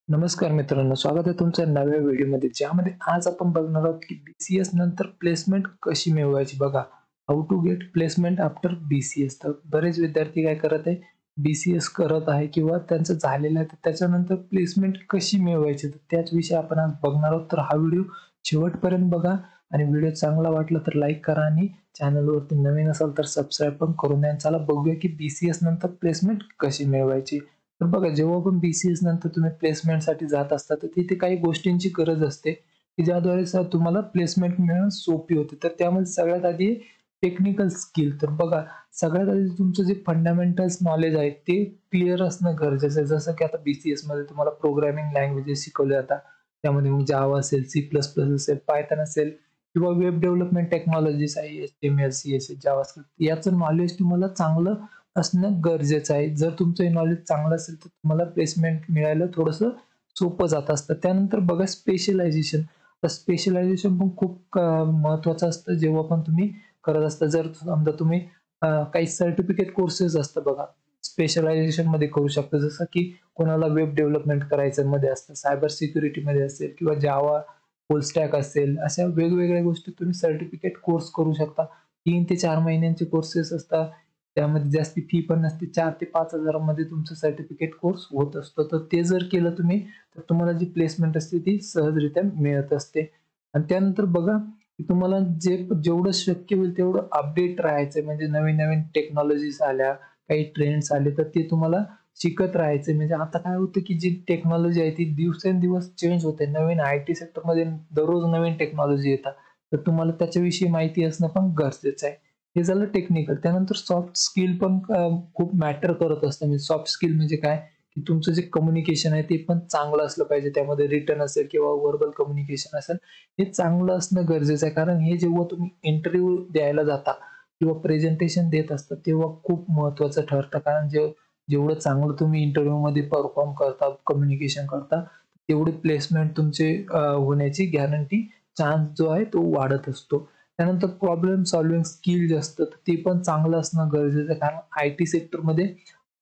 नमस्कार मित्रांनो, स्वागत आहे तुमच्या नव्या व्हिडिओमध्ये, ज्यामध्ये आज आपण बघणार आहोत की BCS नंतर प्लेसमेंट कशी मिळवायची. बघा, how to get placement after BCS. तर बरेच विद्यार्थी काय करत आहे, BCS करत आहे किंवा त्यांचं झालेलं आहे, तर त्याच्यानंतर प्लेसमेंट कशी मिळवायची, तर त्याच विषयी आपण आज बघणार आहोत. तर हा व्हिडिओ शेवटपर्यंत बघा आणि व्हिडिओ चांगला वाटला तर लाईक करा आणि चॅनलवरती नवीन असाल तर सबस्क्राईब पण करून द्या. चला बघूया की BCS नंतर प्लेसमेंट कशी मिळवायची. तर बघा, जेव्हा पण BCS नंतर तुम्ही प्लेसमेंटसाठी जात असता, तर तिथे काही गोष्टींची गरज असते, की ज्याद्वारे तुम्हाला प्लेसमेंट मिळणं सोपी होते. तर त्यामध्ये सगळ्यात आधी टेक्निकल स्किल. तर बघा, सगळ्यात आधी तुमचं जे फंडामेंटल्स नॉलेज आहे ते क्लिअर असणं गरजेचं आहे. जसं की आता BCS मध्ये तुम्हाला प्रोग्रामिंग लँग्वेजेस शिकवले जातात. त्यामध्ये मग जावा असेल, C++ असेल, पायथन असेल किंवा वेब डेव्हलपमेंट टेक्नॉलॉजीज आहे, HTML, CSS, जावास्क्रिप्ट, याचं नॉलेज तुम्हाला चांगलं असणं गरजेचं आहे. जर तुमचं हे नॉलेज चांगलं असेल तर तुम्हाला प्लेसमेंट मिळायला थोडंसं सोपं जात असतं. त्यानंतर बघा, स्पेशलायझेशन. तर स्पेशलायझेशन पण खूप महत्त्वाचं असतं जेव्हा पण तुम्ही करत असता. जर समजा तुम्ही काही सर्टिफिकेट कोर्सेस असतं बघा, स्पेशलायझेशन मध्ये करू शकता. जसं की कोणाला वेब डेव्हलपमेंट करायचं मध्ये असतं, सायबर सिक्युरिटी मध्ये असेल किंवा जावा फुल स्टॅक असेल, अशा वेगवेगळ्या गोष्टी तुम्ही सर्टिफिकेट कोर्स करू शकता. 3 ते 4 महिन्यांचे कोर्सेस असतात. त्यामध्ये जास्ती फी पण नसते. 4 ते 5,000 मध्ये तुमचं सर्टिफिकेट कोर्स होत असतो. तर ते जर केलं तुम्ही, तर तुम्हाला जी प्लेसमेंट असते ती सहजरित्या मिळत असते. आणि त्यानंतर बघा, की तुम्हाला जेवढं शक्य होईल तेवढं अपडेट राहायचंय. म्हणजे नवीन-नवीन टेक्नॉलॉजीज आल्या, काही ट्रेंड्स आले, तर ते तुम्हाला शिकत राहायचंय. म्हणजे आता काय होतं, की जी टेक्नॉलॉजी आहे ती दिवसेंदिवस चेंज होते. नवीन IT सेक्टरमध्ये दररोज नवीन टेक्नॉलॉजी येतात. तर तुम्हाला त्याच्याविषयी माहिती असणं पण गरजेचं आहे. हे झालं टेक्निकल. त्यानंतर सॉफ्ट स्किल पण खूप मॅटर करत असतं. म्हणजे सॉफ्ट स्किल म्हणजे काय, की तुमचं जे कम्युनिकेशन आहे ते पण चांगलं असलं पाहिजे. त्यामध्ये रिटन असेल किंवा व्हर्बल कम्युनिकेशन असेल, हे चांगलं असणं गरजेचं आहे. कारण हे जेव्हा तुम्ही इंटरव्ह्यू द्यायला जाता किंवा प्रेझेंटेशन देत असता, तेव्हा खूप महत्त्वाचं ठरतं. कारण जेवढं चांगलं तुम्ही इंटरव्ह्यूमध्ये परफॉर्म करता, कम्युनिकेशन करता, तेवढी प्लेसमेंट तुमची होण्याची गॅरंटी, चान्स जो आहे तो वाढत असतो. त्यानंतर प्रॉब्लेम सॉल्व्हिंग स्किल जे असतं ते पण चांगलं असणं गरजेचं आहे. कारण IT सेक्टरमध्ये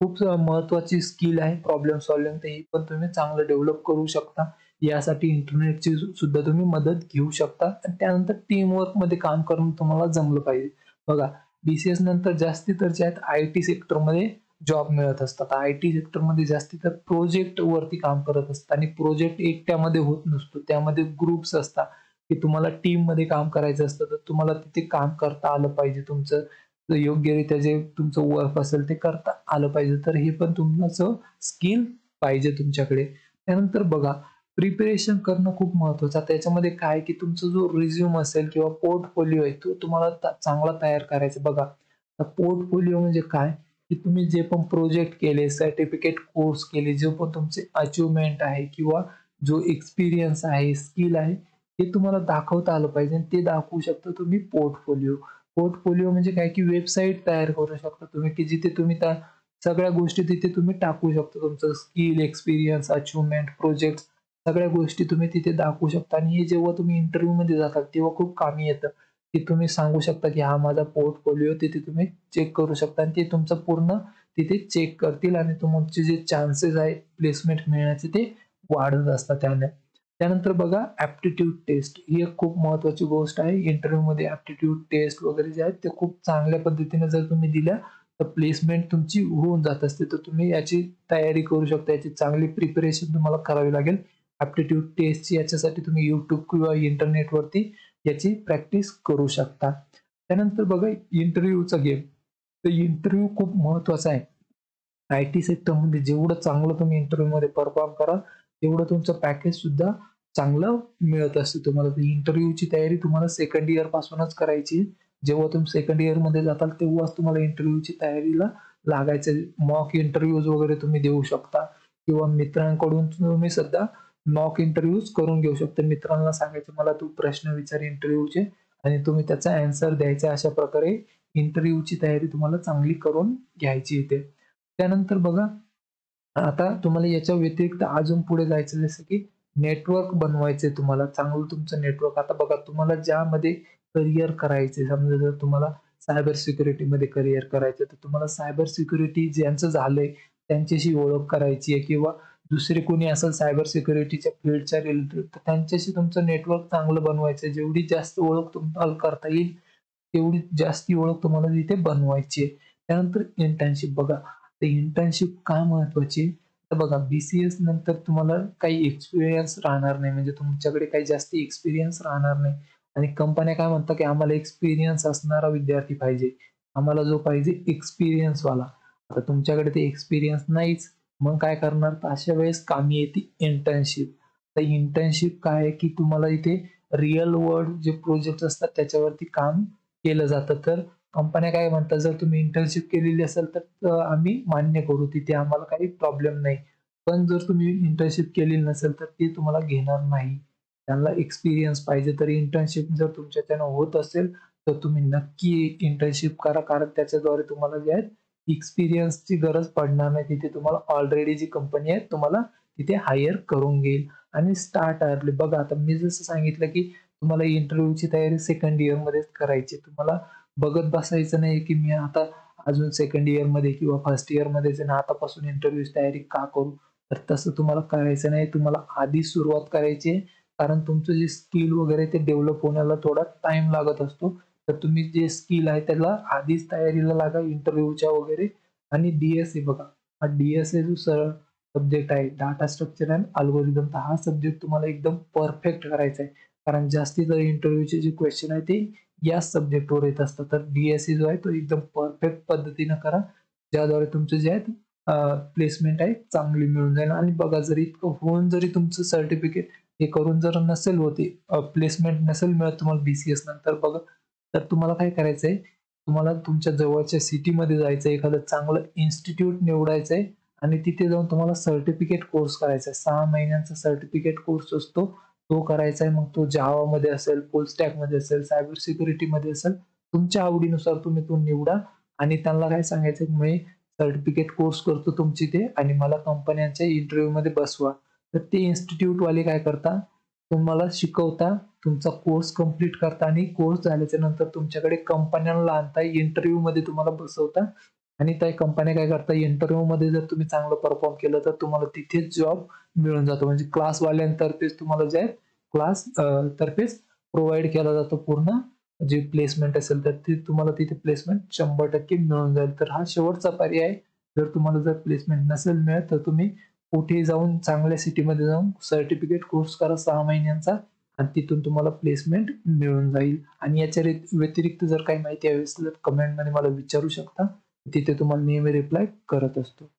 खूप महत्त्वाची स्किल आहे प्रॉब्लेम सॉल्व्हिंग. तर ही पण तुम्ही चांगलं डेव्हलप करू शकता. यासाठी इंटरनेटची सुद्धा तुम्ही मदत घेऊ शकता. आणि त्यानंतर टीमवर्कमध्ये काम करून तुम्हाला जमलं पाहिजे. बघा, BCS नंतर जास्ती तर जे आहेत IT सेक्टरमध्ये जॉब मिळत असतात. IT सेक्टरमध्ये जास्ती तर प्रोजेक्ट वरती काम करत असतात आणि प्रोजेक्ट एकट्यामध्ये होत नसतो. त्यामध्ये ग्रुप्स असतात, की तुम्हाला टीममध्ये काम करायचं असतं, तर तुम्हाला तिथे काम करता आलं पाहिजे. तुमचं योग्यरित्या जे तुमचं वर्क असेल ते करता आलं पाहिजे. तर हे पण तुमचं स्किल पाहिजे तुमच्याकडे. त्यानंतर बघा, प्रिपरेशन करणं खूप महत्त्वाचं. आता याच्यामध्ये काय, की तुमचा जो रिझ्यूम असेल किंवा पोर्टफोलिओ आहे, तो तुम्हाला चांगला तयार करायचा. बघा, आता पोर्टफोलिओ म्हणजे काय, की तुम्ही जे पण प्रोजेक्ट केले, सर्टिफिकेट कोर्स केले, जे पण तुमचे अचिव्हमेंट आहे किंवा जो एक्सपिरियन्स आहे, स्किल आहे, ते तुम्हाला दाखवता आलं पाहिजे. आणि ते दाखवू शकता तुम्ही पोर्टफोलिओ. पोर्टफोलिओ म्हणजे काय, की वेबसाईट तयार करू शकता तुम्ही, की जिथे तुम्ही त्या सगळ्या गोष्टी तिथे तुम्ही टाकू शकता. तुमचं स्किल, एक्सपिरियन्स, अचिव्हमेंट, प्रोजेक्ट, सगळ्या गोष्टी तुम्ही तिथे दाखवू शकता. आणि हे जेव्हा तुम्ही इंटरव्ह्यूमध्ये जातात तेव्हा खूप कामी येतं, की तुम्ही सांगू शकता, की हा माझा पोर्टफोलिओ. तिथे तुम्ही चेक करू शकता आणि ते तुमचं पूर्ण तिथे चेक करतील आणि तुमचे जे चान्सेस आहेत प्लेसमेंट मिळण्याचे ते वाढत असतात त्याने. त्यानंतर बघा, ॲप्टिट्यूड टेस्ट ही एक खूप महत्त्वाची गोष्ट आहे. इंटरव्ह्यूमध्ये ॲप्टिट्यूड टेस्ट वगैरे जे आहेत ते खूप चांगल्या पद्धतीने जर तुम्ही दिल्या, तर प्लेसमेंट तुमची होऊन जात असते. तर तुम्ही याची तयारी करू शकता. याची चांगली प्रिपरेशन तुम्हाला करावी लागेल ॲप्टिट्यूड टेस्टची. याच्यासाठी तुम्ही YouTube किंवा इंटरनेटवरती याची प्रॅक्टिस करू शकता. त्यानंतर बघा, इंटरव्ह्यूचा गेम. तर इंटरव्ह्यू खूप महत्त्वाचा आहे. IT सेक्टरमध्ये जेवढं चांगलं तुम्ही इंटरव्ह्यूमध्ये परफॉर्म कराल, तेवढं तुमचं पॅकेज सुद्धा चांगलं मिळत असतं तुम्हाला. तर इंटरव्ह्यूची तयारी तुम्हाला सेकंड इयर पासूनच करायची. जेव्हा तुम्ही सेकंड इयरमध्ये जाताल तेव्हाच तुम्हाला इंटरव्ह्यूची तयारीला लागायचं. मॉक इंटरव्ह्यूज वगैरे तुम्ही देऊ शकता किंवा मित्रांकडून तुम्ही सुद्धा मॉक इंटरव्ह्यूज करून घेऊ शकता. मित्रांना सांगायचं, मला तू प्रश्न विचार इंटरव्ह्यूचे आणि तुम्ही त्याचा ॲन्सर द्यायचा. अशा प्रकारे इंटरव्ह्यूची तयारी तुम्हाला चांगली करून घ्यायची इथे. त्यानंतर बघा, आता तुम्हाला याच्या व्यतिरिक्त अजून पुढे जायचं, जसं की नेटवर्क बनवायचंय तुम्हाला, चांगलं तुमचं नेटवर्क. आता बघा, तुम्हाला ज्यामध्ये करियर करायचंय, समजा जर तुम्हाला सायबर सिक्युरिटीमध्ये करिअर करायचं तर तुम्हाला सायबर सिक्युरिटी ज्यांचं झालंय त्यांच्याशी ओळख करायची आहे किंवा दुसरे कोणी असेल सायबर सिक्युरिटीच्या फील्डच्या रिलेटेड तर त्यांच्याशी तुमचं नेटवर्क चांगलं बनवायचं. जेवढी जास्त ओळख तुम्हाला करता येईल, तेवढी जास्ती ओळख तुम्हाला तिथे बनवायची आहे. त्यानंतर इंटर्नशिप बघा. तर इंटर्नशिप का महत्त्वाची आहे? तर बघा बी-सी-एस नंतर तुम्हाला काही एक्सपिरियन्स राहणार नाही. म्हणजे तुमच्याकडे काही जास्ती एक्सपिरियन्स राहणार नाही आणि कंपन्या काय म्हणतात, की आम्हाला एक्सपिरियन्स असणारा विद्यार्थी पाहिजे. आम्हाला जो पाहिजे एक्सपिरियन्सवाला. आता तुमच्याकडे ते एक्सपिरियन्स नाहीच. मग काय करणार? तर अशा वेळेस कामी येते इंटर्नशिप. तर इंटर्नशिप काय आहे, की तुम्हाला इथे रिअल वर्ल्ड जे प्रोजेक्ट असतात त्याच्यावरती काम केलं जातं. तर कंपन्या काय म्हणतात, जर तुम्ही इंटर्नशिप केलेली असेल तर आम्ही मान्य करू. तिथे आम्हाला काही प्रॉब्लेम नाही. पण जर तुम्ही इंटर्नशिप केलेली नसेल तर ते तुम्हाला घेणार नाही. त्यांना एक्सपिरियन्स पाहिजे. तर इंटर्नशिप जर तुमच्याच्यानं होत असेल, तर तुम्ही नक्की इंटर्नशिप करा. कारण त्याच्याद्वारे तुम्हाला जे आहे एक्सपिरियन्सची गरज पडणार नाही. तिथे तुम्हाला ऑलरेडी जी कंपनी आहे तुम्हाला तिथे हायर करून घेईल आणि स्टार्ट अर्ली. बघा आता मी जसं सांगितलं, की तुम्हाला इंटरव्ह्यूची तयारी सेकंड इयरमध्येच करायची. तुम्हाला बघत बसायचं नाही, की मी आता अजून सेकंड इयरमध्ये किंवा फर्स्ट इयरमध्येच आहे ना, आतापासून इंटरव्ह्यूची तयारी का करू? तर तसं तुम्हाला करायचं नाही. तुम्हाला आधी सुरुवात करायची आहे. कारण तुमचं जे स्किल वगैरे ते डेव्हलप होण्याला थोडा टाईम लागत असतो. तर तुम्ही जे स्किल आहे त्याला आधीच तयारीला लागा इंटरव्ह्यूच्या वगैरे आणि डी-एस-ए बघा. हा डी-एस-ए जो सब्जेक्ट आहे डाटा स्ट्रक्चर अँड अल्गोरिदम तर हा सब्जेक्ट तुम्हाला एकदम परफेक्ट करायचा आहे. कारण जास्ती जर इंटरव्ह्यूचे जे क्वेश्चन आहे ते याच सब्जेक्टवर येत असतात. तर डी-एस-ए जो आहे तो एकदम परफेक्ट पद्धतीनं करा. ज्याद्वारे तुमचं जे आहे प्लेसमेंट आहे चांगली मिळून जाईल आणि बघा जर इतकं होऊन जरी तुमचं सर्टिफिकेट हे करून जर नसेल होते प्लेसमेंट नसेल मिळत तुम्हाला बी-सी-एस नंतर बघा, तर तुम्हाला काय करायचंय, तुम्हाला तुमच्या जवळच्या सिटीमध्ये जायचं एखादं चांगलं इन्स्टिट्यूट निवडायचंय आणि तिथे जाऊन तुम्हाला सर्टिफिकेट कोर्स करायचा आहे. 6 महिन्यांचा सर्टिफिकेट कोर्स असतो. तो करायचा आहे. मग तो जावामध्ये असेल, फुल स्टॅकमध्ये असेल, सायबर सिक्युरिटीमध्ये असेल. तुमच्या आवडीनुसार तुम्ही तो निवडा आणि त्यांना काय सांगायचं, की मी सर्टिफिकेट कोर्स करतो तुमची ते आणि मला कंपन्यांच्या इंटरव्ह्यूमध्ये बसवा. तर ते इन्स्टिट्यूटवाले काय करतात, तुम्हाला शिकवता, तुमचा कोर्स कंप्लीट करता आणि कोर्स झाल्याच्या नंतर तुमच्याकडे कंपन्यांना आणता, इंटरव्ह्यूमध्ये तुम्हाला बसवता आणि त्या कंपन्या काय करतात, इंटरव्ह्यूमध्ये जर तुम्ही चांगलं परफॉर्म केलं तर तुम्हाला तिथेच जॉब मिळून जातो. म्हणजे क्लासवाल्यांतर्फेच तुम्हाला जे आहे तर्फेच प्रोव्हाईड केला जातो पूर्ण जे प्लेसमेंट असेल तर ते तुम्हाला तिथे प्लेसमेंट 100% मिळून जाईल. तर हा शेवटचा पर्याय आहे. जर तुम्हाला जर प्लेसमेंट नसेल मिळत तर तुम्ही कुठेही जाऊन चांगल्या सिटीमध्ये जाऊन सर्टिफिकेट कोर्स करा 6 महिन्यांचा आणि तिथून तुम्हाला प्लेसमेंट मिळून जाईल. आणि याच्या व्यतिरिक्त जर काही माहिती हवी असेल तर कमेंटमध्ये मला विचारू शकता. तिथे तुम्हाला नेहमी रिप्लाय करत असतो.